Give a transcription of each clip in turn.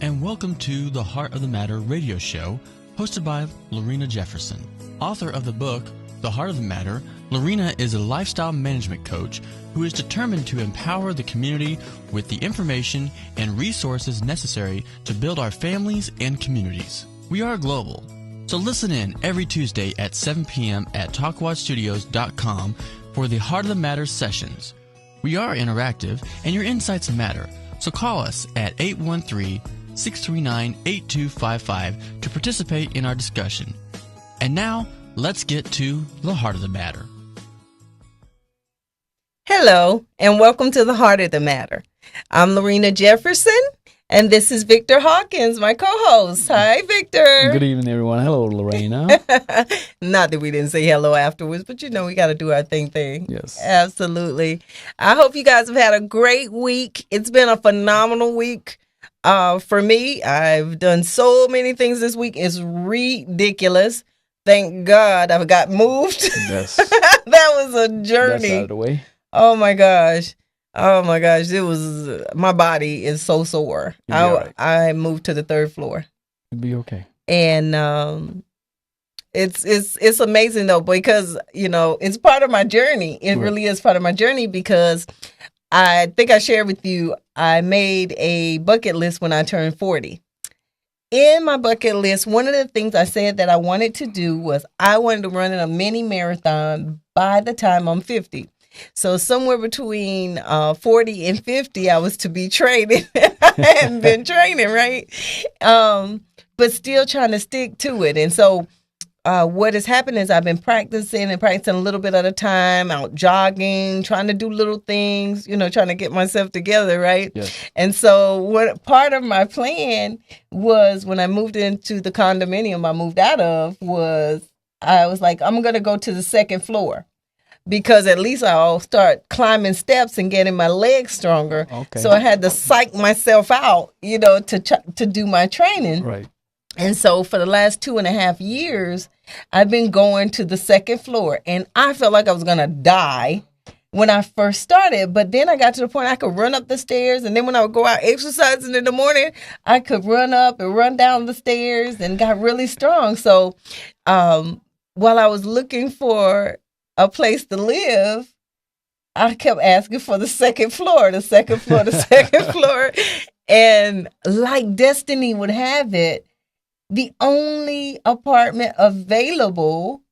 and welcome to the Heart of the Matter radio show, hosted by Lorena Jefferson. Author of the book, The Heart of the Matter, Lorena is a lifestyle management coach who is determined to empower the community with the information and resources necessary to build our families and communities. We are global, so listen in every Tuesday at 7 p.m. at talkwatchstudios.com for the Heart of the Matter sessions. We are interactive, and your insights matter, so call us at 813-639-8255 to participate in our discussion. And now, let's get to the heart of the matter. Hello, and welcome to the Heart of the Matter. I'm Lorena Jefferson, and this is Victor Hawkins, my co-host. Hi, Victor. Good evening, everyone. Hello, Lorena. Not that we didn't say hello afterwards, but you know we got to do our thing. Yes. Absolutely. I hope you guys have had a great week. It's been a phenomenal week. For me, I've done so many things this week. It's ridiculous. Thank God I got moved. Yes. That was a journey. That's out of the way. Oh my gosh. It was, my body is so sore. I moved to the third floor. It'll be okay. And it's amazing though, because, you know, it's part of my journey. It really is part of my journey, because I think I shared with you, I made a bucket list when I turned 40. In my bucket list, one of the things I said that I wanted to do was I wanted to run in a mini marathon by the time I'm 50. So somewhere between 40 and 50, I was to be training. I hadn't been training, right? But still trying to stick to it. And so what has happened is I've been practicing a little bit at a time, out jogging, trying to do little things, you know, trying to get myself together, right? Yes. And so what part of my plan was, when I moved into the condominium I moved out of, I was like, I'm going to go to the second floor, because at least I'll start climbing steps and getting my legs stronger. Okay. So I had to psych myself out, you know, to do my training. Right. And so for the last 2.5 years, I've been going to the second floor, and I felt like I was going to die when I first started. But then I got to the point I could run up the stairs. And then when I would go out exercising in the morning, I could run up and run down the stairs and got really strong. So while I was looking for a place to live, I kept asking for the second floor. And like destiny would have it, the only apartment available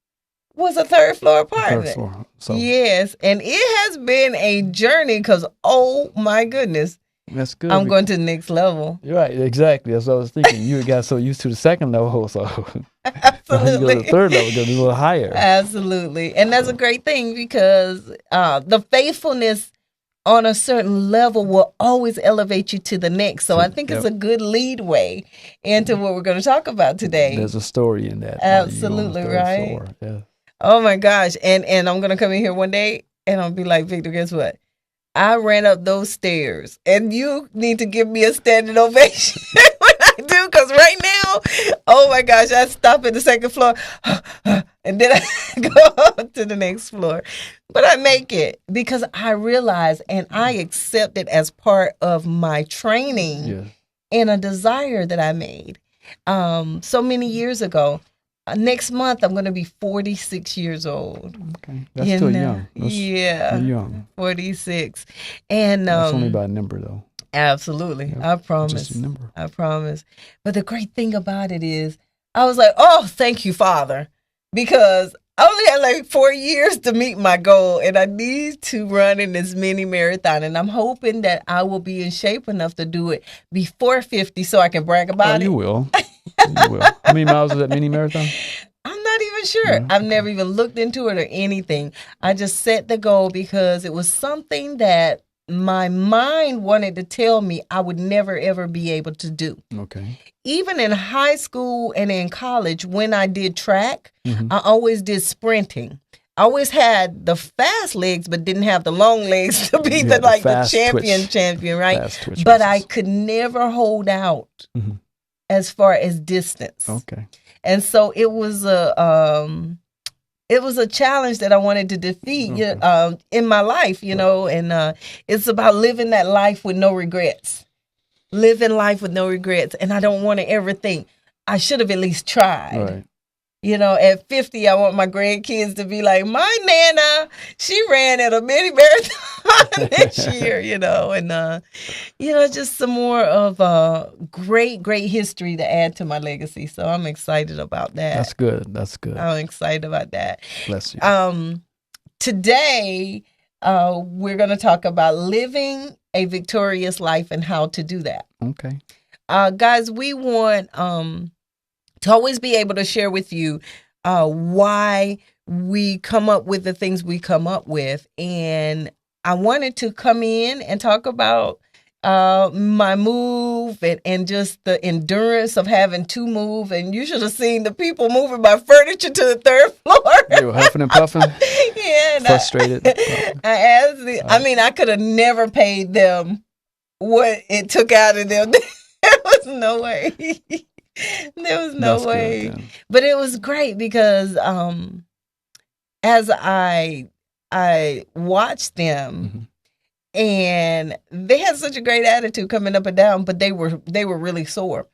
was a third floor apartment. Third floor. So Yes. And it has been a journey, because, oh my goodness, that's good. I'm going to the next level. You're right. Exactly. That's what I was thinking. You got so used to the second level, so Absolutely. you go to the third level, go a little higher. Absolutely. And that's a great thing, because the faithfulness on a certain level will always elevate you to the next. So I think it's a good lead way into what we're going to talk about today. There's a story in that. Absolutely, right? Floor. Yeah. Oh my gosh. And I'm going to come in here one day and I'll be like, Victor, guess what? I ran up those stairs, and you need to give me a standing ovation when I do, because right now, oh my gosh, I stop at the second floor and then I go up to the next floor. But I make it because I realize and I accept it as part of my training and a desire that I made so many years ago. Next month, I'm going to be 46 years old. Okay. That's still young. That's young. 46. And that's only about a number, though. Absolutely. Yeah, I promise. Just a number. I promise. But the great thing about it is, I was like, oh, thank you, Father. Because I only had like 4 years to meet my goal, and I need to run in this mini marathon. And I'm hoping that I will be in shape enough to do it before 50 so I can brag about it. You will. You will. How many miles is that mini marathon? I'm not even sure. Yeah. I've never even looked into it or anything. I just set the goal because it was something that my mind wanted to tell me I would never, ever be able to do. Okay. Even in high school and in college, when I did track, I always did sprinting. I always had the fast legs, but didn't have the long legs to be the champion, right? But I could never hold out as far as distance. Okay. And so it was a challenge that I wanted to defeat in my life, you know, and it's about living that life with no regrets. living life with no regrets. And I don't want to ever think I should have at least tried. Right. You know, at 50, I want my grandkids to be like, my Nana, she ran at a mini marathon this year, you know, and, just some more of great history to add to my legacy. So I'm excited about that. That's good. That's good. I'm excited about that. Bless you. Today, we're going to talk about living a victorious life and how to do that. Okay. Guys, we want to always be able to share with you why we come up with the things we come up with. And I wanted to come in and talk about my move and just the endurance of having to move. And you should have seen the people moving my furniture to the third floor. They were huffing and puffing. Yeah, Frustrated. I asked I could have never paid them what it took out of them. There was no way. There was no way. Good, but it was great because as I watched them, and they had such a great attitude coming up and down, but they were really sore.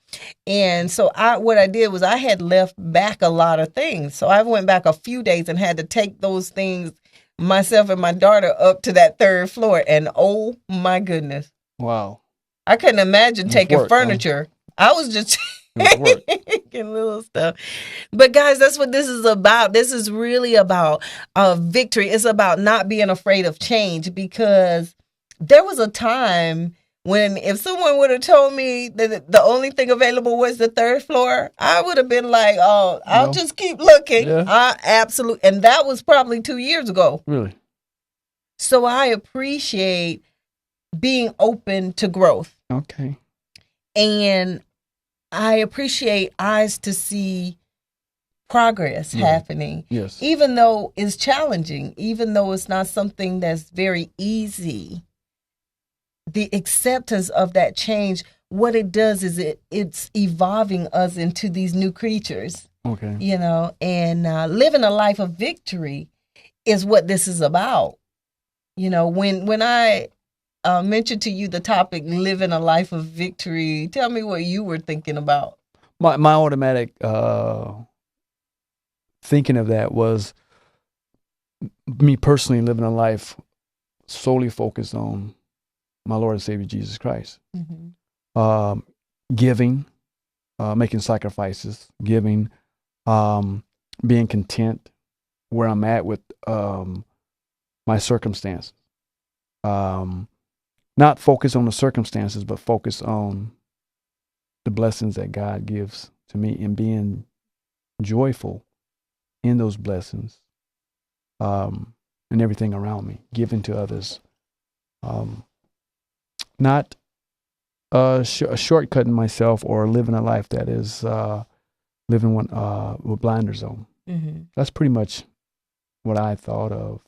And so what I did was I had left back a lot of things. So I went back a few days and had to take those things, myself and my daughter, up to that third floor. And oh my goodness. Wow. I couldn't imagine taking furniture. Huh? I was just taking little stuff. But guys, that's what this is about. This is really about victory. It's about not being afraid of change, because there was a time when if someone would have told me that the only thing available was the third floor, I would have been like, oh, I'll just keep looking. Yeah. Absolutely. And that was probably 2 years ago. Really? So I appreciate being open to growth. Okay. And I appreciate eyes to see progress happening. Yes. Even though it's challenging, even though it's not something that's very easy, the acceptance of that change, what it does is it's evolving us into these new creatures. Okay. You know, and living a life of victory is what this is about. You know, when I mentioned to you the topic, living a life of victory, tell me what you were thinking about. My automatic thinking of that was me personally living a life solely focused on my Lord and Savior Jesus Christ. Giving, making sacrifices, giving, being content where I'm at with my circumstances. Not focus on the circumstances, but focus on the blessings that God gives to me, and being joyful in those blessings, and everything around me, giving to others. Not shortcutting myself or living a life that is living with blinders on. That's pretty much what I thought of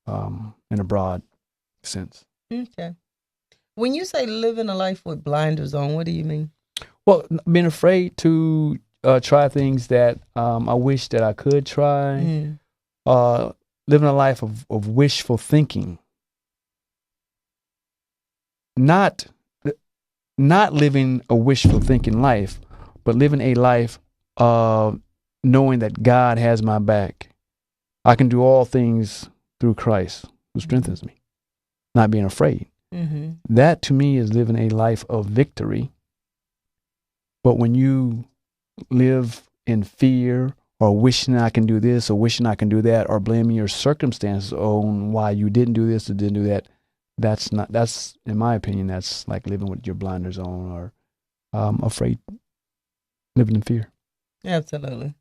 in a broad sense. Okay. When you say living a life with blinders on, what do you mean? Well, being afraid to try things that I wish that I could try. Living a life of wishful thinking. Not living a wishful thinking life, but living a life of knowing that God has my back. I can do all things through Christ who strengthens me. Not being afraid. That to me is living a life of victory. But when you live in fear, or wishing I can do this, or wishing I can do that, or blaming your circumstances on why you didn't do this or didn't do that, that's in my opinion, that's like living with your blinders on, or afraid, living in fear. Absolutely.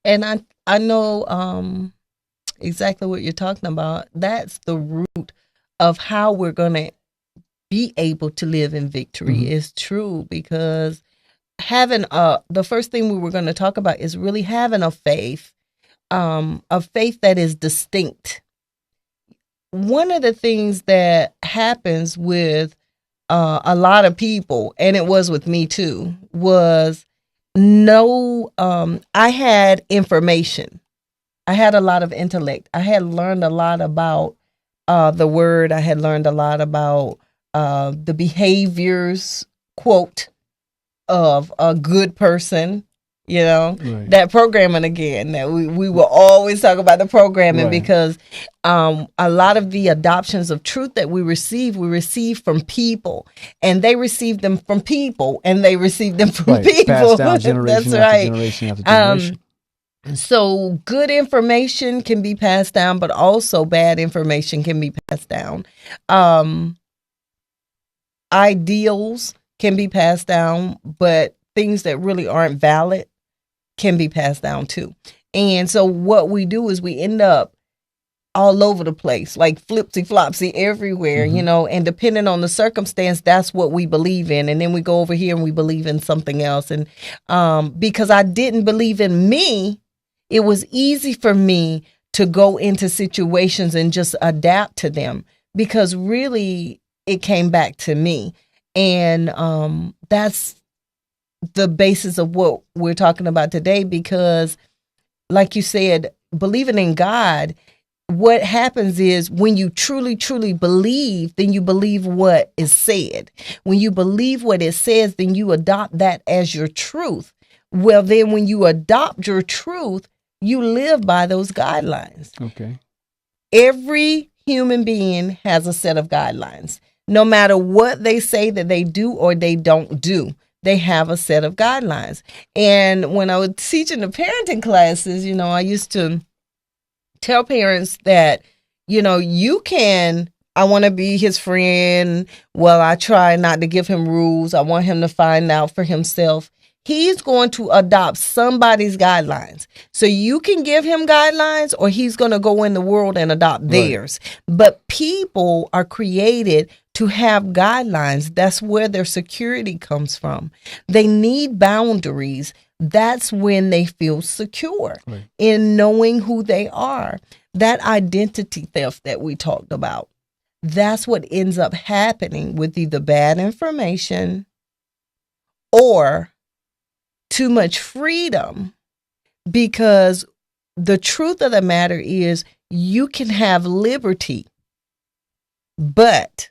And I know exactly what you're talking about. That's the root of how we're going to be able to live in victory. Is true, because having the first thing we were going to talk about is really having a faith that is distinct. One of the things that happens with a lot of people, and it was with me too, was I had information. I had a lot of intellect. I had learned a lot about the word. I had learned a lot about the behaviors, quote, of a good person. Right. That programming again, that we will always talk about the programming, Right. because a lot of the adoptions of truth that we receive from people, and they receive them from people, and they receive them from Right. people. Passed down generation That's after right. generation after generation. So good information can be passed down, but also bad information can be passed down. Ideals can be passed down, but things that really aren't valid can be passed down too. And so what we do is we end up all over the place, like flipsy flopsy everywhere, and depending on the circumstance, that's what we believe in. And then we go over here and we believe in something else. And because I didn't believe in me, it was easy for me to go into situations and just adapt to them, because really it came back to me. And that's the basis of what we're talking about today, because like you said, believing in God, what happens is when you truly, truly believe, then you believe what is said. When you believe what it says, then you adopt that as your truth. Well, then when you adopt your truth, you live by those guidelines. Okay. Every human being has a set of guidelines. No matter what they say that they do or they don't do, they have a set of guidelines. And when I was teaching the parenting classes, I used to tell parents that, I want to be his friend. Well, I try not to give him rules. I want him to find out for himself. He's going to adopt somebody's guidelines. So you can give him guidelines, or he's going to go in the world and adopt theirs. But people are created to have guidelines. That's where their security comes from. They need boundaries. That's when they feel secure in knowing who they are. That identity theft that we talked about, that's what ends up happening with either bad information or too much freedom, because the truth of the matter is you can have liberty, but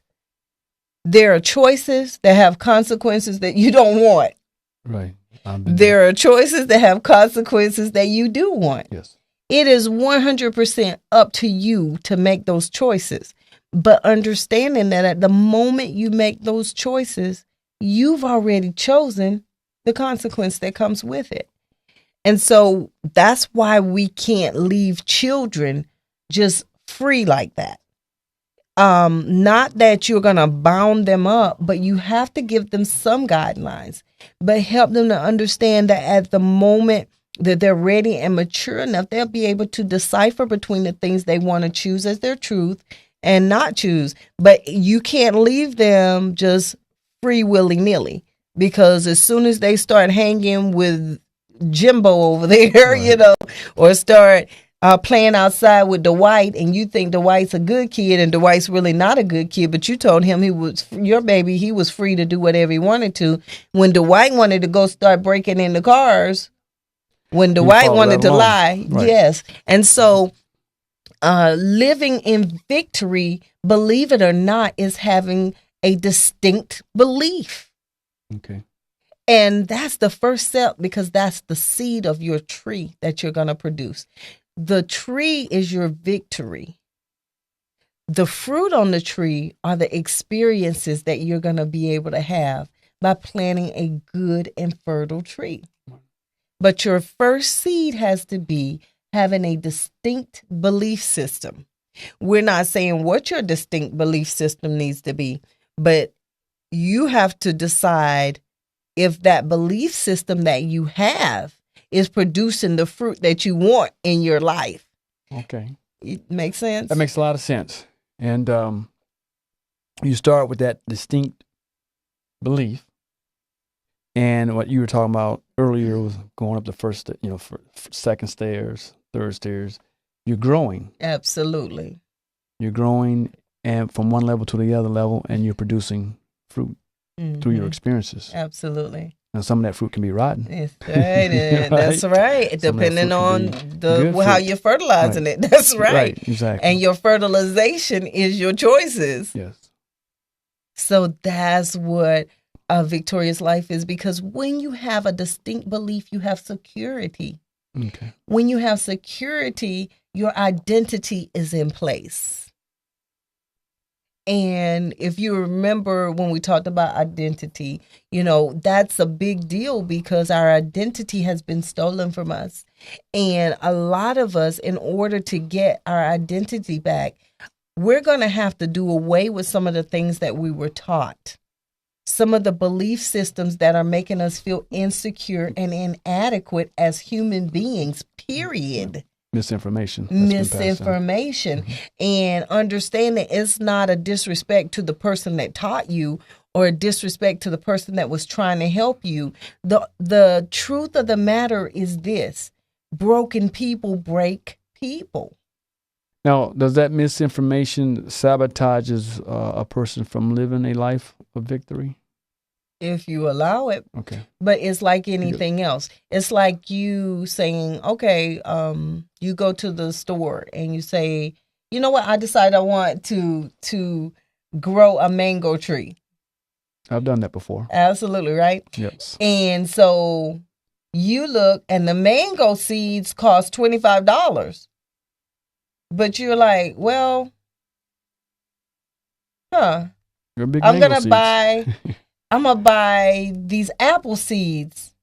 there are choices that have consequences that you don't want. Right. There are choices that have consequences that you do want. Yes. It is 100% up to you to make those choices. But understanding that at the moment you make those choices, you've already chosen the consequence that comes with it. And so that's why we can't leave children just free like that. Not that you're going to bound them up, but you have to give them some guidelines, but help them to understand that at the moment that they're ready and mature enough, they'll be able to decipher between the things they want to choose as their truth and not choose. But you can't leave them just free willy-nilly, because as soon as they start hanging with Jimbo over there, or start playing outside with Dwight, and you think Dwight's a good kid and Dwight's really not a good kid, but you told him he was your baby, he was free to do whatever he wanted to. When Dwight wanted to go start breaking into cars, when Dwight wanted to lie, yes. And so living in victory, believe it or not, is having a distinct belief. Okay. And that's the first step, because that's the seed of your tree that you're going to produce. The tree is your victory. The fruit on the tree are the experiences that you're going to be able to have by planting a good and fertile tree. But your first seed has to be having a distinct belief system. We're not saying what your distinct belief system needs to be, but you have to decide if that belief system that you have is producing the fruit that you want in your life. Okay. It makes sense? That makes a lot of sense. And you start with that distinct belief. And what you were talking about earlier was going up the first, second stairs, third stairs. You're growing. Absolutely. You're growing, and from one level to the other level, and you're producing fruit through your experiences. Absolutely. And some of that fruit can be rotten. That's right. That's right. Depending on how you're fertilizing it. That's right. Right, exactly. And your fertilization is your choices. Yes. So that's what a victorious life is, because when you have a distinct belief, you have security. Okay. When you have security, your identity is in place. And if you remember when we talked about identity, that's a big deal because our identity has been stolen from us. And a lot of us, in order to get our identity back, we're going to have to do away with some of the things that we were taught. Some of the belief systems that are making us feel insecure and inadequate as human beings, period. Misinformation. And understanding it's not a disrespect to the person that taught you or a disrespect to the person that was trying to help you. The truth of the matter is this: broken people break people. Now, does that misinformation sabotages a person from living a life of victory? If you allow it. Okay. But it's like anything else. It's like you saying, okay, you go to the store and you say, you know what, I decided I want to grow a mango tree. I've done that before. Absolutely, right? Yes. And so you look and the mango seeds cost $25. But you're like, well, I'm going to buy these apple seeds,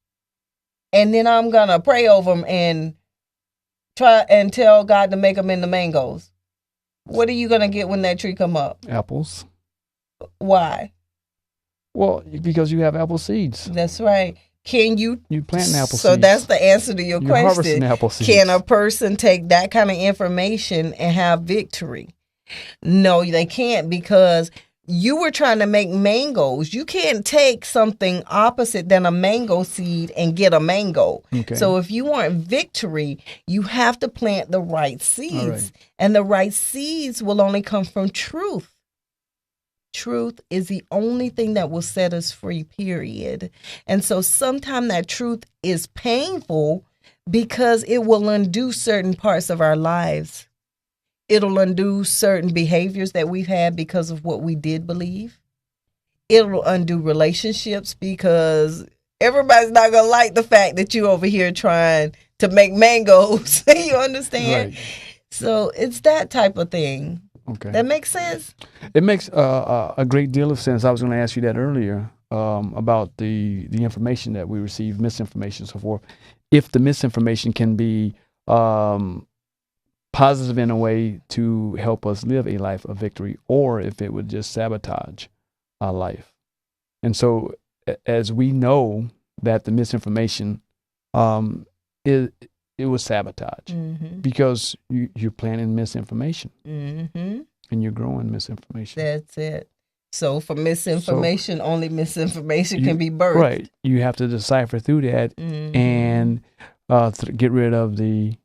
and then I'm going to pray over them and try and tell God to make them into mangoes. What are you going to get when that tree come up? Apples. Why? Well, because you have apple seeds. That's right. Can you plant apple seeds? So that's the answer to your You're question. Harvesting apple seeds. Can a person take that kind of information and have victory? No, they can't, because you were trying to make mangoes. You can't take something opposite than a mango seed and get a mango. Okay. So if you want victory, you have to plant the right seeds. All right. And the right seeds will only come from truth. Truth is the only thing that will set us free, period. And so sometimes that truth is painful because it will undo certain parts of our lives. It'll undo certain behaviors that we've had because of what we did believe. It'll undo relationships because everybody's not going to like the fact that you over here trying to make mangoes. You understand? Right. So it's that type of thing. Okay. That makes sense? It makes a great deal of sense. I was going to ask you that earlier about the information that we receive, misinformation and so forth. If the misinformation can be positive in a way to help us live a life of victory, or if it would just sabotage our life. And so as we know that the misinformation, it was sabotage, because you're planting misinformation, and you're growing misinformation. That's it. So for misinformation, only misinformation can be birthed. Right. You have to decipher through that and get rid of the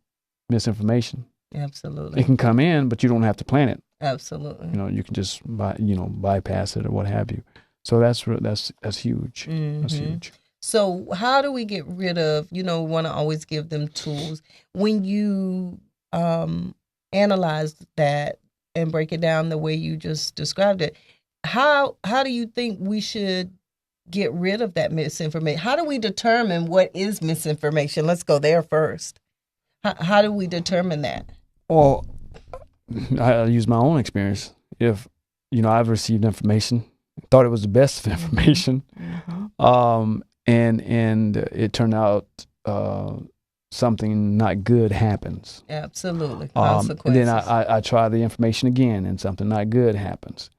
misinformation. Absolutely. It can come in, but you don't have to plant it. Absolutely. You can just bypass it or what have you. So that's huge. That's huge. So how do we get rid of, we want to always give them tools. When you analyze that and break it down the way you just described it, how do you think we should get rid of that misinformation? How do we determine what is misinformation? Let's go there first. How do we determine that? Well, I use my own experience. If, I've received information, thought it was the best information, and it turned out something not good happens. Absolutely. Consequences. And then I try the information again, and something not good happens.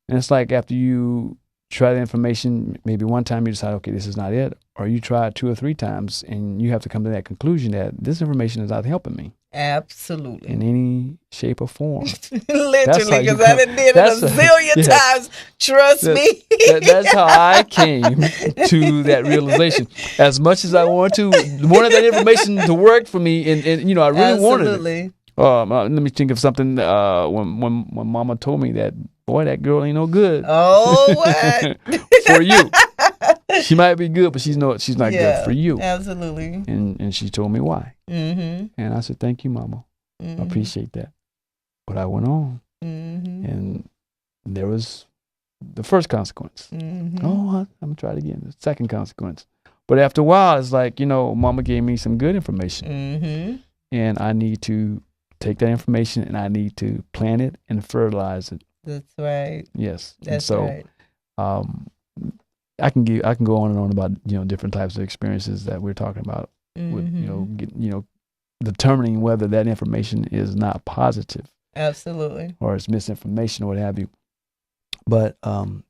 And it's like after you try the information, maybe one time you decide, okay, this is not it. Or you try it 2 or 3 times, and you have to come to that conclusion that this information is not helping me. Absolutely. In any shape or form. Literally, because I done did it a zillion times. Trust me. That's how I came to that realization. As much as I wanted that information to work for me, and I really wanted it. Let me think of something. When Mama told me that, boy, that girl ain't no good. Oh, what? For you. She might be good, but she's not good for you. Absolutely. And she told me why. And I said, thank you, Mama. I appreciate that. But I went on. And there was the first consequence. Mm-hmm. Oh, I'm gonna try it again. The second consequence. But after a while, it's like, Mama gave me some good information, Mm-hmm. and I need to take that information and I need to plant it and fertilize it. That's right. Yes. And That's so, right. I can go on and on about different types of experiences that we're talking about with Mm-hmm. determining whether that information is not positive Absolutely. or it's misinformation or what have you. But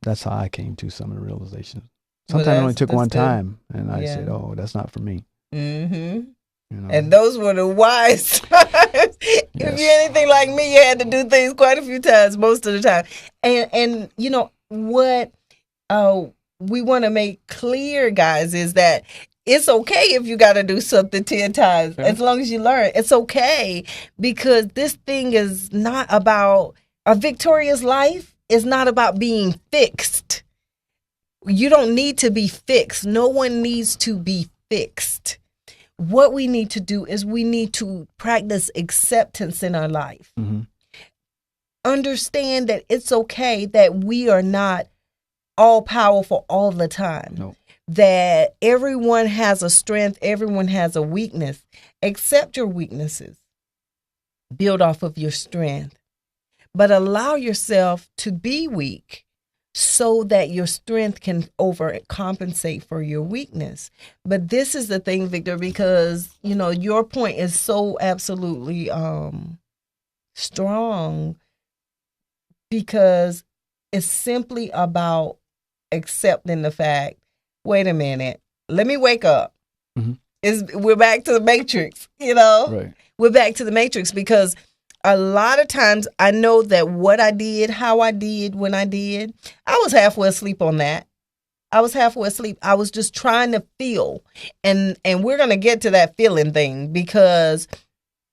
that's how I came to some of the realizations. Well, Sometimes it only that's took one good. time, and I Yeah. said, "Oh, that's not for me." Mm-hmm. You know? And those were the wise times. If Yes. you're anything like me, you had to do things quite a few times, most of the time. And what we want to make clear, guys, is that it's okay if you got to do something 10 times, Yeah. as long as you learn. It's okay, because this thing is not about a victorious life. It's not about being fixed. You don't need to be fixed. No one needs to be fixed. What we need to do is we need to practice acceptance in our life. Mm-hmm. Understand that it's okay that we are not all powerful all the time. No. That everyone has a strength, everyone has a weakness. Accept your weaknesses. Build off of your strength. But allow yourself to be weak so that your strength can overcompensate for your weakness. But this is the thing, Victor, because, your point is so absolutely strong, because it's simply about accepting the fact, wait a minute, let me wake up. Mm-hmm. We're back to the matrix, Right. We're back to the matrix, because a lot of times I know that what I did, how I did, when I did, I was halfway asleep on that. I was halfway asleep. I was just trying to feel. And we're going to get to that feeling thing, because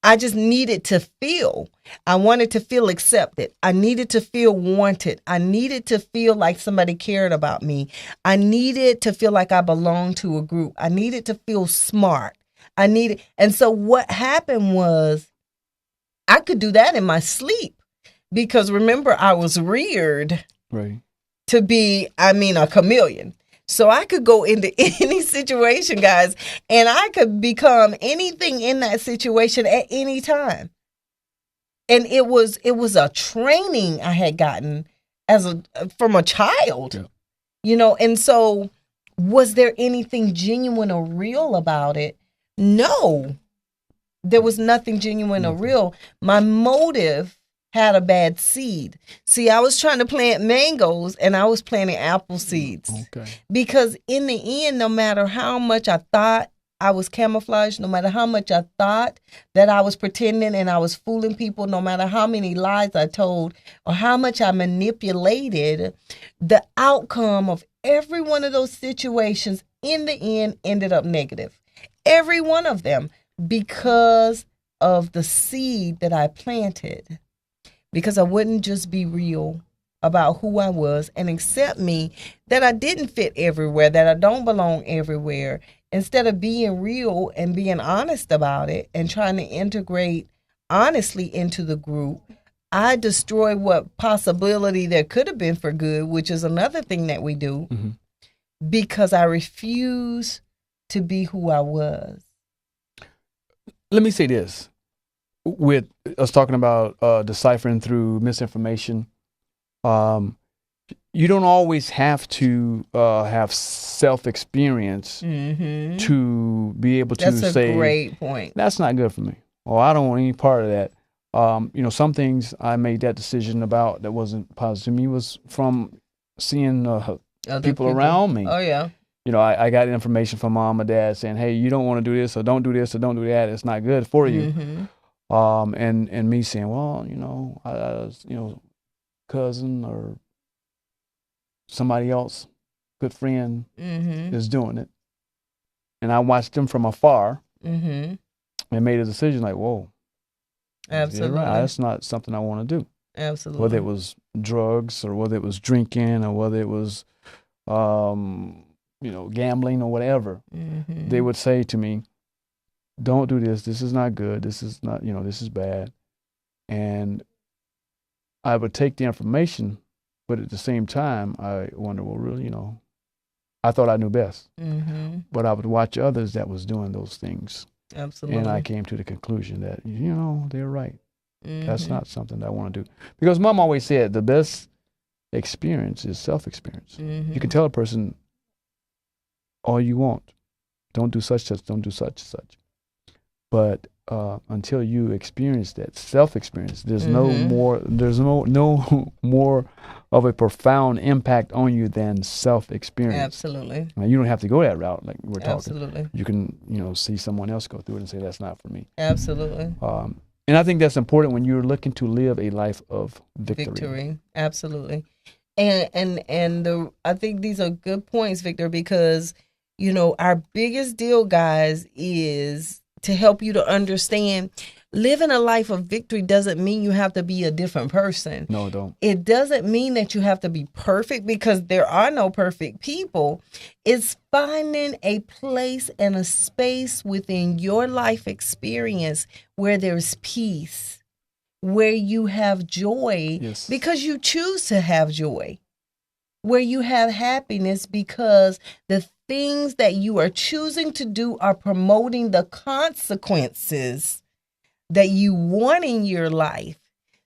I just needed to feel. I wanted to feel accepted. I needed to feel wanted. I needed to feel like somebody cared about me. I needed to feel like I belonged to a group. I needed to feel smart. And so what happened was, I could do that in my sleep, because remember, I was reared Right. to be, a chameleon. So I could go into any situation, guys, and I could become anything in that situation at any time. And it was a training I had gotten from a child, and so was there anything genuine or real about it? No. There was nothing genuine or real. My motive had a bad seed. See, I was trying to plant mangoes and I was planting apple seeds. Okay. Because in the end, no matter how much I thought I was camouflaged, no matter how much I thought that I was pretending and I was fooling people, no matter how many lies I told or how much I manipulated, the outcome of every one of those situations in the end ended up negative. Every one of them. Because of the seed that I planted, because I wouldn't just be real about who I was and accept me, that I didn't fit everywhere, that I don't belong everywhere. Instead of being real and being honest about it and trying to integrate honestly into the group, I destroyed what possibility there could have been for good, which is another thing that we do, because I refuse to be who I was. Let me say this. With us talking about deciphering through misinformation, you don't always have to have self-experience to be able to That's say, a great point. That's not good for me, or I don't want any part of that. Some things I made that decision about that wasn't positive to me was from seeing people around me. Oh, yeah. I got information from mom or dad saying, hey, you don't want to do this or don't do this or don't do that. It's not good for you. And me saying, well, cousin or somebody else, good friend is doing it. And I watched them from afar and made a decision like, whoa. Absolutely. Right. That's not something I want to do. Absolutely. Whether it was drugs or whether it was drinking or whether it was gambling or whatever, they would say to me, don't do this. This is not good. This is not, this is bad. And I would take the information, But at the same time, I wonder, well, really, I thought I knew best, but I would watch others that was doing those things. Absolutely. And I came to the conclusion that, they're right. That's not something I want to do. Because Mom always said the best experience is self-experience. You can tell a person all you want. Don't do such, don't do such. But until you experience that self-experience, there's no more of a profound impact on you than self-experience. Absolutely. Now, you don't have to go that route like we're talking. Absolutely. You can, see someone else go through it and say, that's not for me. Absolutely. And I think that's important when you're looking to live a life of victory. Absolutely. And I think these are good points, Victor, because, our biggest deal, guys, is to help you to understand living a life of victory doesn't mean you have to be a different person. No, it don't. It doesn't mean that you have to be perfect, because there are no perfect people. It's finding a place and a space within your life experience where there's peace, where you have joy because you choose to have joy, where you have happiness because the things that you are choosing to do are promoting the consequences that you want in your life.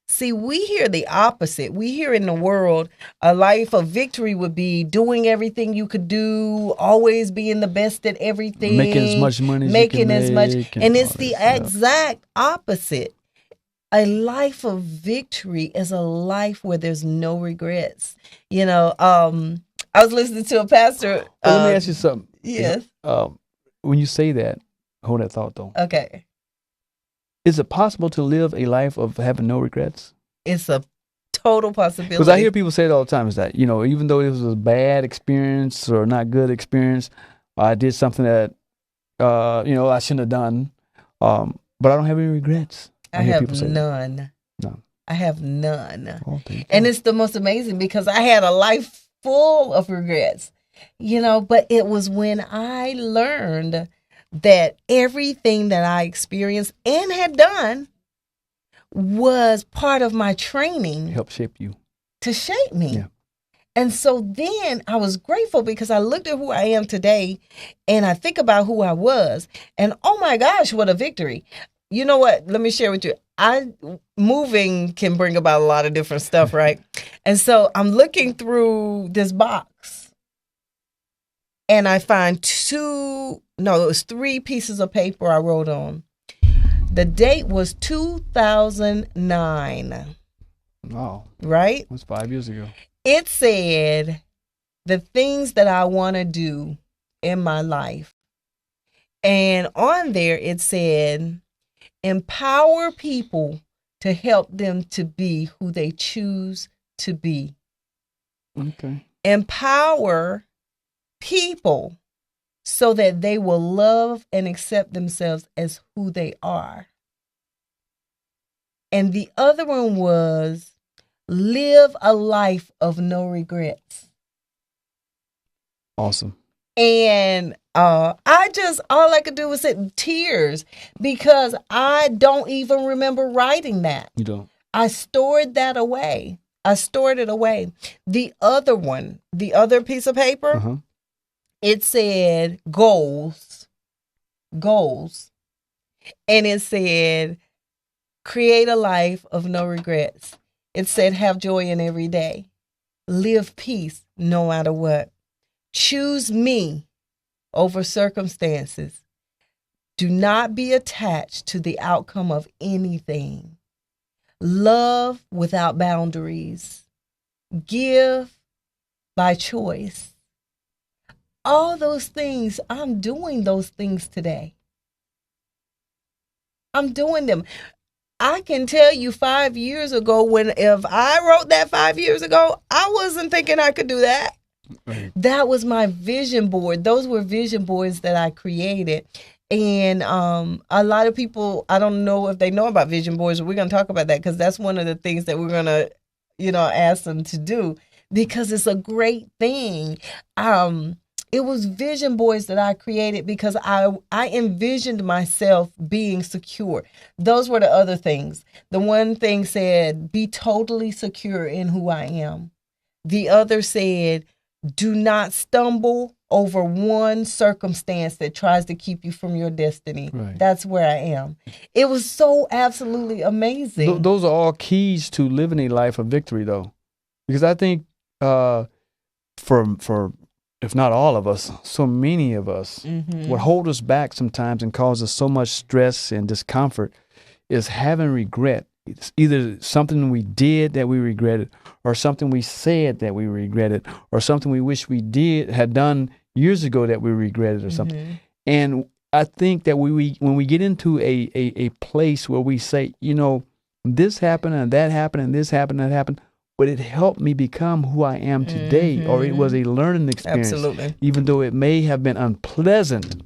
See, we hear the opposite. We hear in the world a life of victory would be doing everything you could do, always being the best at everything, making as much money as making you as can much, make, and it's the exact opposite. A life of victory is a life where there's no regrets. I was listening to a pastor. Let me ask you something. Yes. When you say that, hold that thought though. Okay. Is it possible to live a life of having no regrets? It's a total possibility. Because I hear people say it all the time, is that, even though it was a bad experience or not good experience, I did something that, I shouldn't have done, but I don't have any regrets. I have none. No. I have none. Oh, and it's the most amazing because I had a life full of regrets, but it was when I learned that everything that I experienced and had done was part of my training. Help shape you. To shape me. Yeah. And so then I was grateful because I looked at who I am today and I think about who I was. And oh my gosh, what a victory. You know what? Let me share with you. Moving can bring about a lot of different stuff, right? And so I'm looking through this box and I find it was 3 pieces of paper I wrote on. The date was 2009. Wow. Right? That's 5 years ago. It said the things that I want to do in my life. And on there it said, empower people to help them to be who they choose to be. Okay. Empower people so that they will love and accept themselves as who they are. And the other one was live a life of no regrets. Awesome. And all I could do was sit in tears because I don't even remember writing that. You don't? I stored that away. I stored it away. The other one, the other piece of paper, it said goals. And it said create a life of no regrets. It said have joy in every day. Live peace no matter what. Choose me over circumstances. Do not be attached to the outcome of anything. Love without boundaries. Give by choice. All those things, I'm doing those things today. I'm doing them. I can tell you 5 years ago, if I wrote that 5 years ago, I wasn't thinking I could do that. Right. That was my vision board. Those were vision boards that I created. And a lot of people, I don't know if they know about vision boards, but we're going to talk about that because that's one of the things that we're going to, ask them to do because it's a great thing. It was vision boards that I created because I envisioned myself being secure. Those were the other things. The one thing said, be totally secure in who I am. The other said, do not stumble over one circumstance that tries to keep you from your destiny. Right. That's where I am. It was so absolutely amazing. Those are all keys to living a life of victory, though, because I think for if not all of us, so many of us, what hold us back sometimes and cause us so much stress and discomfort is having regret. It's either something we did that we regretted, or something we said that we regretted, or something we wish we had done years ago that we regretted, or something. And I think that when we get into a place where we say, this happened and that happened and this happened and that happened, but it helped me become who I am today, or it was a learning experience. Absolutely. Even though it may have been unpleasant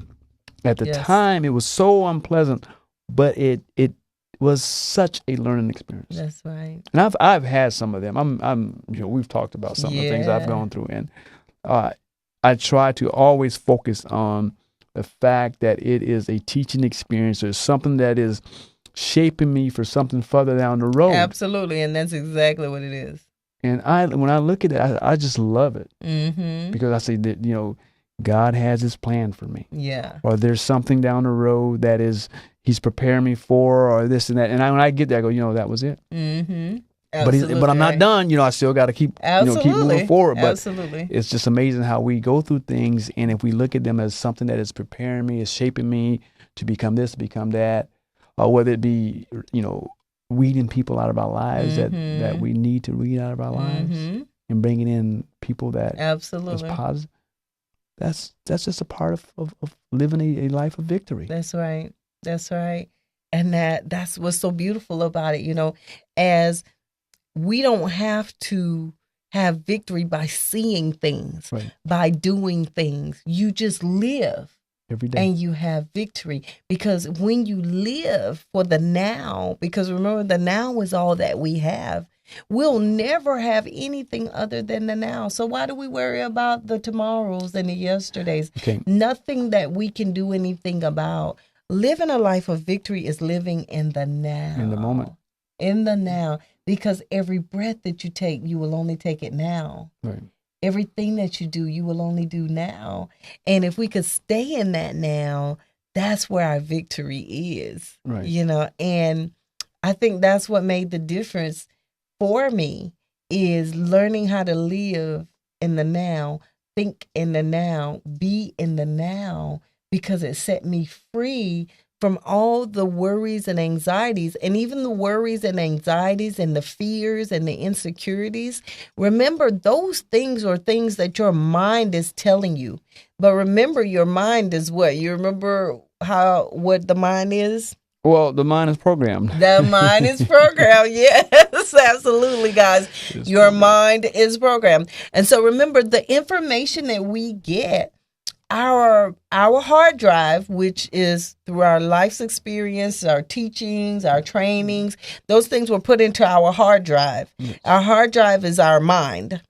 at the time, it was so unpleasant, but it was such a learning experience. That's right. And I've had some of them. We've talked about some of the things I've gone through, and I try to always focus on the fact that it is a teaching experience, or something that is shaping me for something further down the road. Absolutely, and that's exactly what it is. And when I look at it, I just love it, because I say that God has His plan for me. Yeah. Or there's something down the road that He's preparing me for, or this and that. And when I get there, I go, that was it. But I'm not done. I still got to keep keep moving forward. But it's just amazing how we go through things, and if we look at them as something that is preparing me, is shaping me to become this, to become that, or whether it be weeding people out of our lives that we need to weed out of our lives, and bringing in people that is positive. That's just a part of living a life of victory. That's right. That's right. And that's what's so beautiful about it, as we don't have to have victory by seeing things, by doing things. You just live every day, and you have victory. Because when you live for the now, because remember, the now is all that we have. We'll never have anything other than the now. So why do we worry about the tomorrows and the yesterdays? Nothing that we can do anything about. Living a life of victory is living in the now. In the moment. In the now. Because every breath that you take, you will only take it now. Right. Everything that you do, you will only do now. And if we could stay in that now, that's where our victory is. Right. And I think that's what made the difference for me, is learning how to live in the now, think in the now, be in the now, because it set me free from all the worries and anxieties, and even the worries and anxieties and the fears and the insecurities. Remember, those things are things that your mind is telling you. But remember, your mind is what? You remember what the mind is? Well, the mind is programmed. The mind is programmed. Yes, absolutely, guys. Your mind is programmed. And so remember, the information that we get, our hard drive, which is through our life's experience, our teachings, our trainings, those things were put into our hard drive. Yes. Our hard drive is our mind.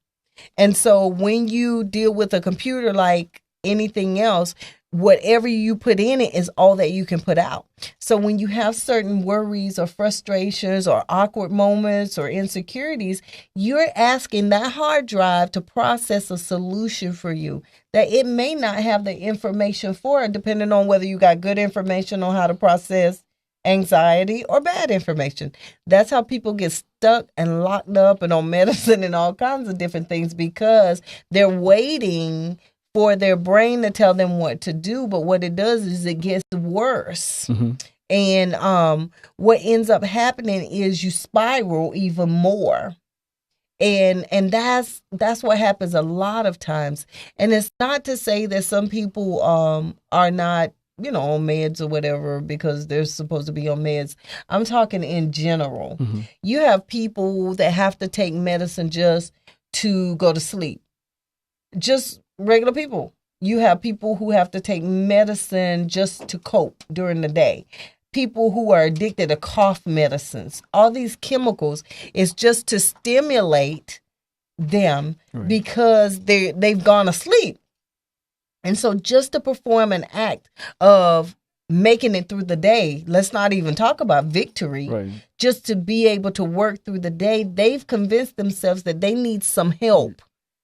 And so when you deal with a computer like anything else, whatever you put in it is all that you can put out. So when you have certain worries or frustrations or awkward moments or insecurities, you're asking that hard drive to process a solution for you that it may not have the information for, depending on whether you got good information on how to process anxiety or bad information. That's how people get stuck and locked up and on medicine and all kinds of different things, because they're waiting for their brain to tell them what to do. But what it does is it gets worse. And what ends up happening is you spiral even more. And that's what happens a lot of times. And it's not to say that some people are not, on meds or whatever because they're supposed to be on meds. I'm talking in general. You have people that have to take medicine just to go to sleep. Just regular people. You have people who have to take medicine just to cope during the day. People who are addicted to cough medicines. All these chemicals is just to stimulate them because they've gone to sleep. And so just to perform an act of making it through the day. Let's not even talk about victory. Right. Just to be able to work through the day, they've convinced themselves that they need some help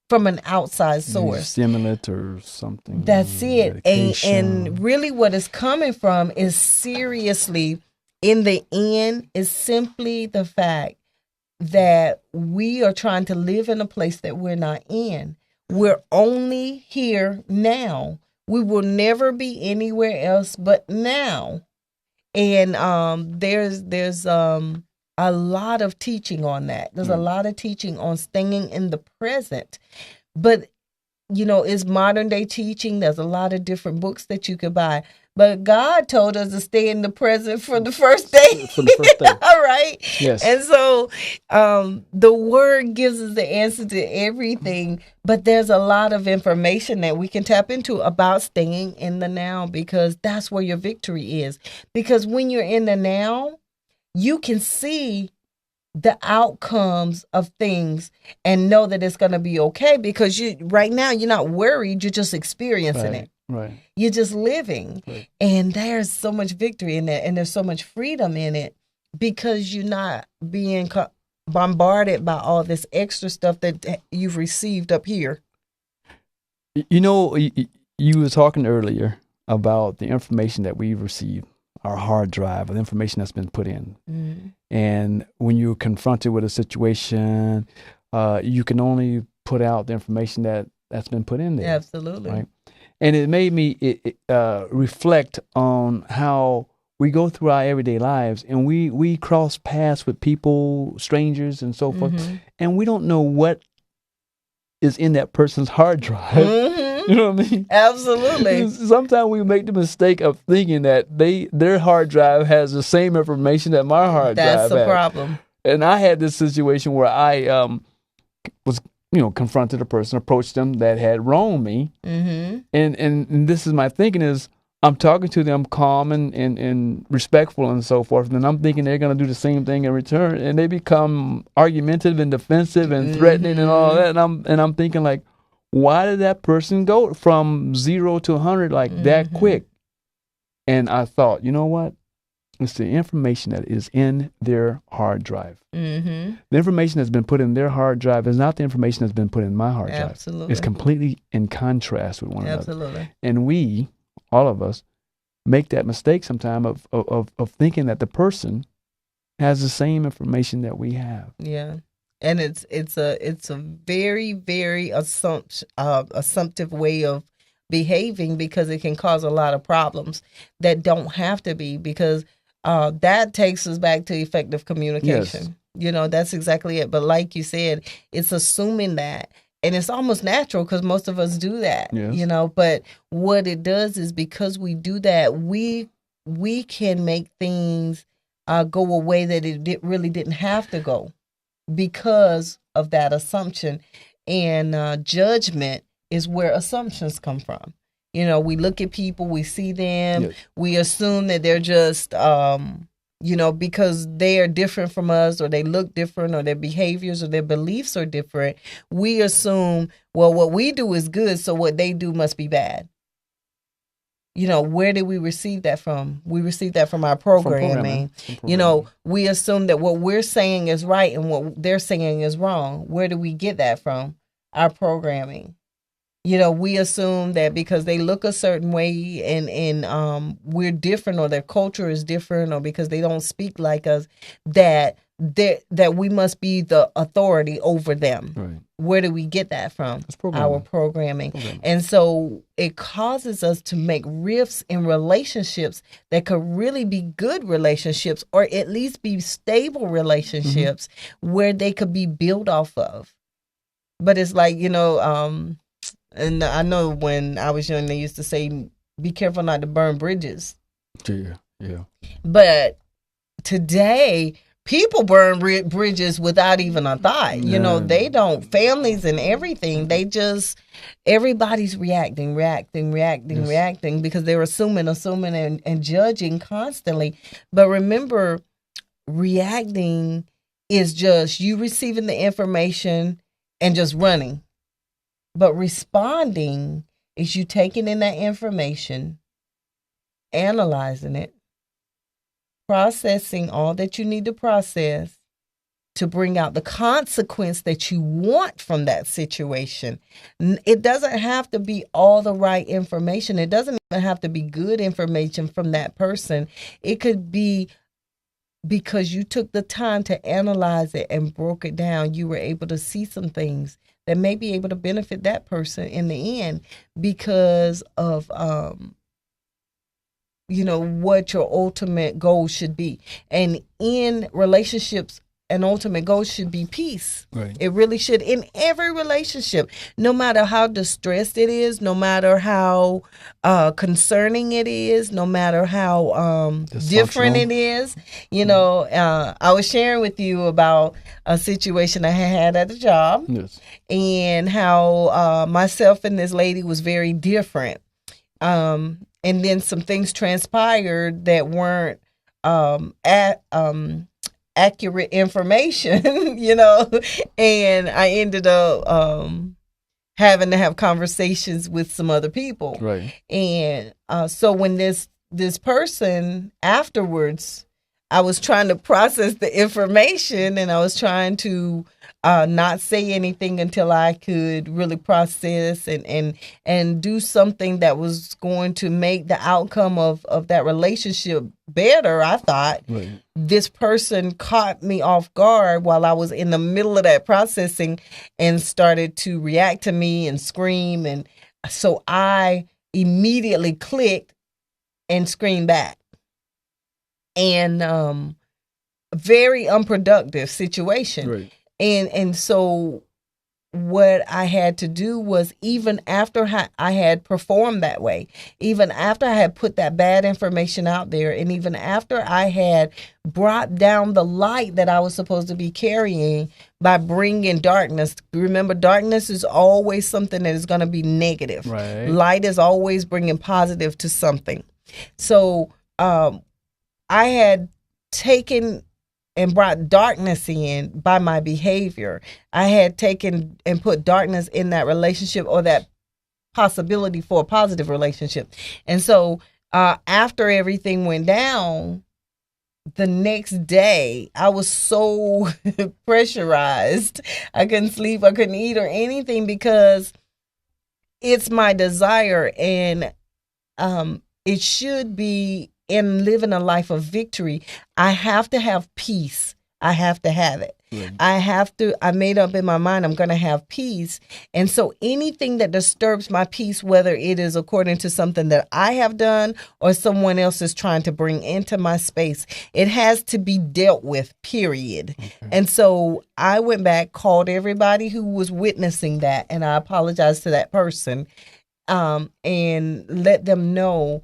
from an outside source. Stimulant or something. That's it. Medication. And really what it's coming from is seriously, in the end, is simply the fact that we are trying to live in a place that we're not in. We're only here now. We will never be anywhere else but now. And there's a lot of teaching on that. There's a lot of teaching on staying in the present. But, it's modern day teaching. There's a lot of different books that you could buy. But God told us to stay in the present for the first day. For the first day. All right. Yes. And so the word gives us the answer to everything. But there's a lot of information that we can tap into about staying in the now, because that's where your victory is. Because when you're in the now, you can see the outcomes of things and know that it's going to be okay, because right now you're not worried. You're just experiencing it. Right. You're just living. Right. And there's so much victory in that. And there's so much freedom in it, because you're not being bombarded by all this extra stuff that you've received up here. You were talking earlier about the information that we've received, our hard drive, the information that's been put in. Mm-hmm. And when you're confronted with a situation, you can only put out the information that's been put in there. Absolutely. Right? And it made me reflect on how we go through our everyday lives, and we cross paths with people, strangers, and so forth, and we don't know what is in that person's hard drive. Mm-hmm. You know what I mean? Absolutely. Sometimes we make the mistake of thinking that their hard drive has the same information that my hard drive has. That's the problem. And I had this situation where I was confronted a person, approached them that had wronged me. Mm-hmm. And this is my thinking is, I'm talking to them calm and respectful and so forth. And I'm thinking they're going to do the same thing in return. And they become argumentative and defensive and threatening and all that. And I'm thinking, like, why did that person go from 0 to 100 like that quick? And I thought, you know what? It's the information that is in their hard drive. Mm-hmm. The information that's been put in their hard drive is not the information that's been put in my hard drive. Absolutely. It's completely in contrast with one another. Absolutely. And we, all of us, make that mistake sometime of thinking that the person has the same information that we have. Yeah. And it's a very, very assumptive way of behaving, because it can cause a lot of problems that don't have to be, because that takes us back to effective communication. Yes. That's exactly it. But like you said, it's assuming that. And it's almost natural, because most of us do that. Yes. But what it does is, because we do that, we can make things go a way that it really didn't have to go, because of that assumption. And judgment is where assumptions come from. We look at people, we see them, yes. We assume that they're just, because they are different from us, or they look different, or their behaviors or their beliefs are different. We assume, well, what we do is good, so what they do must be bad. Where did we receive that from? We received that from our programming. We assume that what we're saying is right and what they're saying is wrong. Where do we get that from? Our programming. We assume that because they look a certain way and we're different, or their culture is different, or because they don't speak like us, that we must be the authority over them. Right. Where do we get that from? Our programming. And so it causes us to make rifts in relationships that could really be good relationships, or at least be stable relationships where they could be built off of. But it's like, and I know when I was young, they used to say, be careful not to burn bridges. Yeah. But today, people burn bridges without even a thought. They don't. Families and everything, everybody's reacting, because they're assuming and judging constantly. But remember, reacting is just you receiving the information and just running. But responding is you taking in that information, analyzing it, processing all that you need to process to bring out the consequence that you want from that situation. It doesn't have to be all the right information. It doesn't even have to be good information from that person. It could be because you took the time to analyze it and broke it down. You were able to see some things that may be able to benefit that person in the end because of what your ultimate goal should be. And in relationships, an ultimate goal should be peace. Right. It really should, in every relationship, no matter how distressed it is, no matter how concerning it is, no matter how different it is. I was sharing with you about a situation I had at the job. Yes. And how myself and this lady was very different. And then some things transpired that weren't accurate information, and I ended up having to have conversations with some other people. Right. And so when this person afterwards, I was trying to process the information, and I was trying to not say anything until I could really process and do something that was going to make the outcome of that relationship better, I thought. Right. This person caught me off guard while I was in the middle of that processing and started to react to me and scream. And so I immediately clicked and screamed back. And very unproductive situation. Right. And so what I had to do was, even after I had performed that way, even after I had put that bad information out there, and even after I had brought down the light that I was supposed to be carrying by bringing darkness. Remember, darkness is always something that is going to be negative. Right. Light is always bringing positive to something. So I had taken and brought darkness in by my behavior. I had taken and put darkness in that relationship, or that possibility for a positive relationship. And so after everything went down, the next day, I was so pressurized. I couldn't sleep, I couldn't eat or anything, because it's my desire, and it should be, in living a life of victory, I have to have peace. I have to have it. Right. I made up in my mind, I'm going to have peace. And so anything that disturbs my peace, whether it is according to something that I have done or someone else is trying to bring into my space, it has to be dealt with, period. Okay. And so I went back, called everybody who was witnessing that, and I apologized to that person, and let them know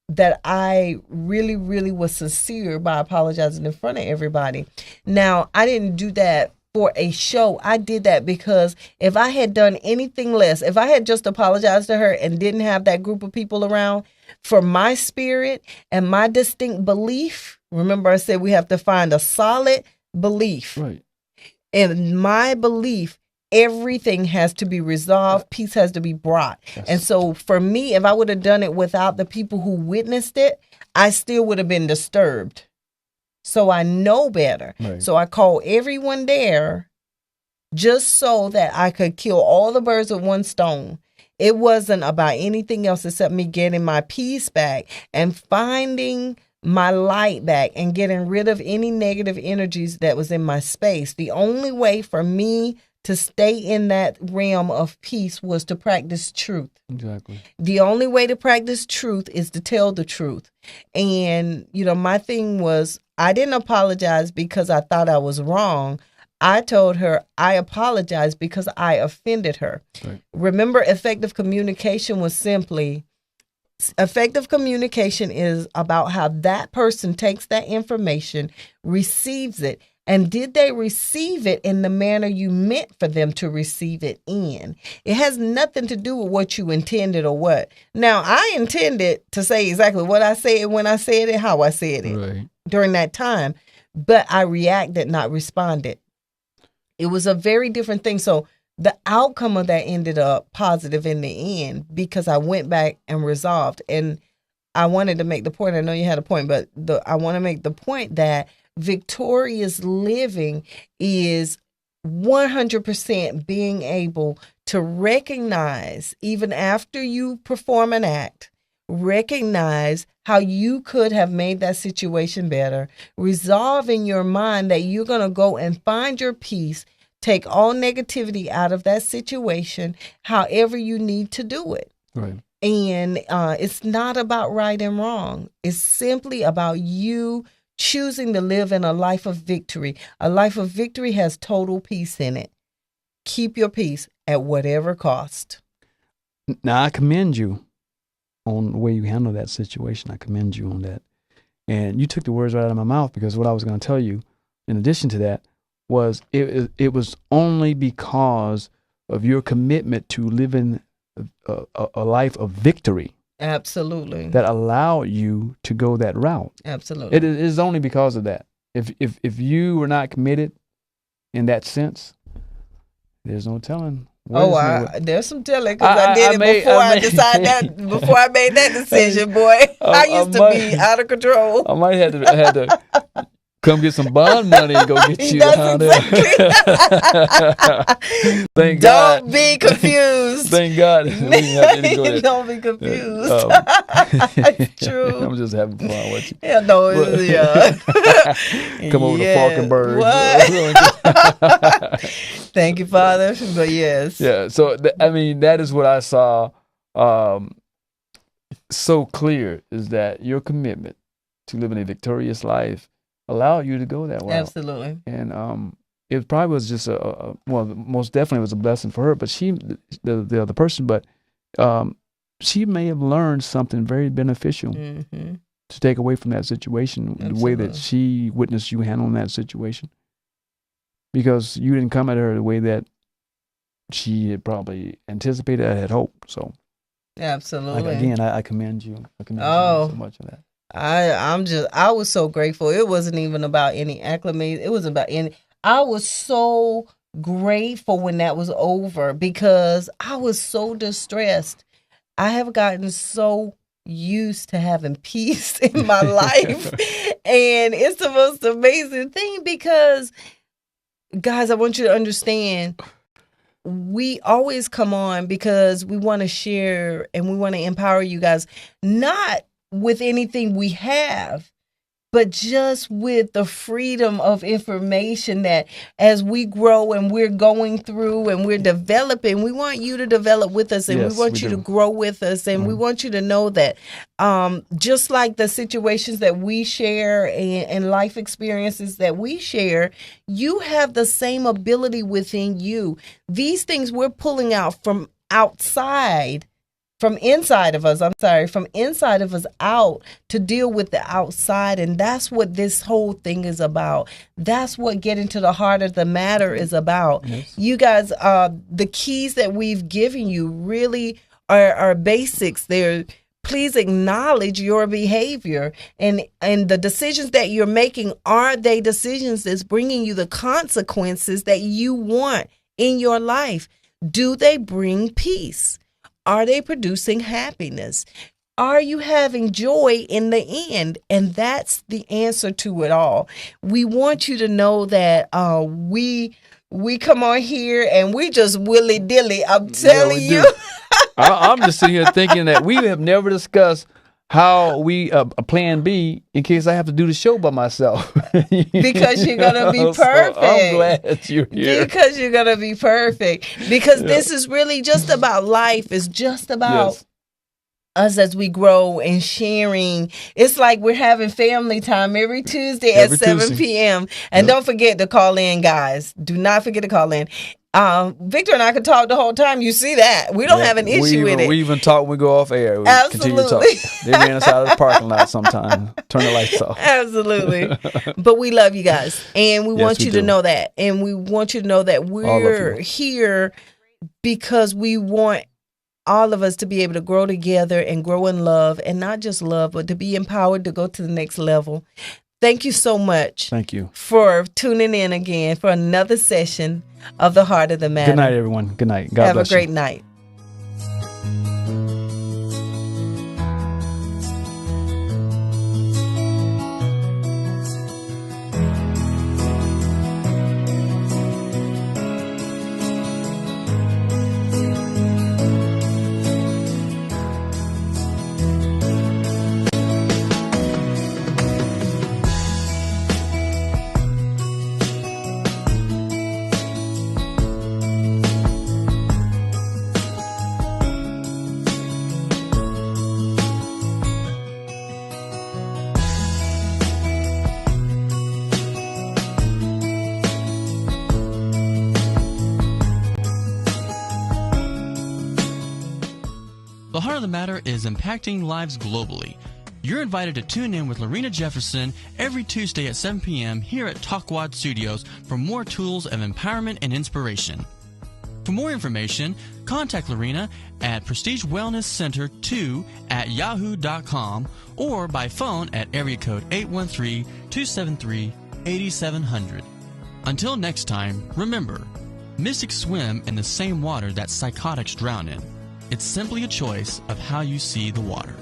that I really, really was sincere by apologizing in front of everybody. Now, I didn't do that for a show. I did that because if I had done anything less, if I had just apologized to her and didn't have that group of people around, for my spirit and my distinct belief, remember I said we have to find a solid belief. Right. And my belief, everything has to be resolved. Peace has to be brought. Yes. And so for me, if I would have done it without the people who witnessed it, I still would have been disturbed. So I know better. Right. So I called everyone there just so that I could kill all the birds with one stone. It wasn't about anything else except me getting my peace back and finding my light back and getting rid of any negative energies that was in my space. The only way for me to stay in that realm of peace was to practice truth. Exactly. The only way to practice truth is to tell the truth. And, my thing was, I didn't apologize because I thought I was wrong. I told her I apologized because I offended her. Right. Remember, effective communication is about how that person takes that information, receives it, and did they receive it in the manner you meant for them to receive it in? It has nothing to do with what you intended or what. Now, I intended to say exactly what I said when I said it, how I said it Right. during that time, but I reacted, not responded. It was a very different thing. So the outcome of that ended up positive in the end because I went back and resolved. And I wanted to make the point. I know you had a point, but I want to make the point that victorious living is 100% being able to recognize, even after you perform an act, recognize how you could have made that situation better. Resolve in your mind that you're going to go and find your peace, take all negativity out of that situation, however you need to do it. Right. And it's not about right and wrong. It's simply about you choosing to live in a life of victory. A life of victory has total peace in it. Keep your peace at whatever cost. Now, I commend you on the way you handle that situation. I commend you on that. And you took the words right out of my mouth, because what I was going to tell you, in addition to that, was it was only because of your commitment to living a life of victory. Absolutely. That allowed you to go that route. Absolutely. It is only because of that. If you were not committed in that sense, there's no telling. There's some telling, because I did it before I decided that. Before I made that decision, boy, I used to be out of control. I might have to come get some bond money and go get you out there. Thank God. Don't be confused. Thank God. Don't be confused. It's true. I'm just having fun with you. Yeah, no, yeah. Come over to Falkenberg. What? Thank you, Father. But yes. Yeah. So that is what I saw so clear, is that your commitment to living a victorious life allowed you to go that way. Absolutely. And it probably was just most definitely was a blessing for her. But the other person, but she may have learned something very beneficial to take away from that situation. Absolutely. The way that she witnessed you handling that situation, because you didn't come at her the way that she had probably anticipated, I had hoped. So absolutely. Again, I commend you. I commend you so much of that. I was so grateful. It wasn't even about any acclimates. It was about I was so grateful when that was over, because I was so distressed. I have gotten so used to having peace in my life. And it's the most amazing thing, because, guys, I want you to understand, we always come on because we want to share and we want to empower you guys, not with anything we have, but just with the freedom of information that as we grow and we're going through and we're developing, we want you to develop with us, and we want you to grow with us. And we want you to know that just like the situations that we share and life experiences that we share, you have the same ability within you. These things we're pulling out from outside, from inside of us out to deal with the outside. And that's what this whole thing is about. That's what getting to the heart of the matter is about. Yes. You guys, the keys that we've given you really are basics. They're, please acknowledge your behavior and the decisions that you're making. Are they decisions that's bringing you the consequences that you want in your life? Do they bring peace? Are they producing happiness? Are you having joy in the end? And that's the answer to it all. We want you to know that we come on here and we just willy-dilly. I'm telling you. I'm just sitting here thinking that we have never discussed how we plan B in case I have to do the show by myself. Because you're going to be perfect. So I'm glad you're here. Because you're going to be perfect. Because this is really just about life. It's just about us as we grow and sharing. It's like we're having family time every Tuesday at 7 p.m. And don't forget to call in, guys. Do not forget to call in. Victor and I could talk the whole time. You see that. We don't have an issue with it. We even talk when we go off air. We Absolutely. Continue to talk. They ran us out of the parking lot sometime. Turn the lights off. Absolutely. But we love you guys. And we want you to know that. And we want you to know that we're here because we want all of us to be able to grow together and grow in love, and not just love, but to be empowered to go to the next level. Thank you so much. Thank you for tuning in again for another session of The Heart of the Matter. Good night, everyone. Good night. God bless you. Have a great night. Matter is impacting lives globally. You're invited to tune in with Lorena Jefferson every Tuesday at 7 p.m. here at Talkwad Studios for more tools of empowerment and inspiration. For more information, contact Lorena at prestigewellnesscenter2@yahoo.com or by phone at area code 813-273-8700. Until next time, remember, mystics swim in the same water that psychotics drown in. It's simply a choice of how you see the water.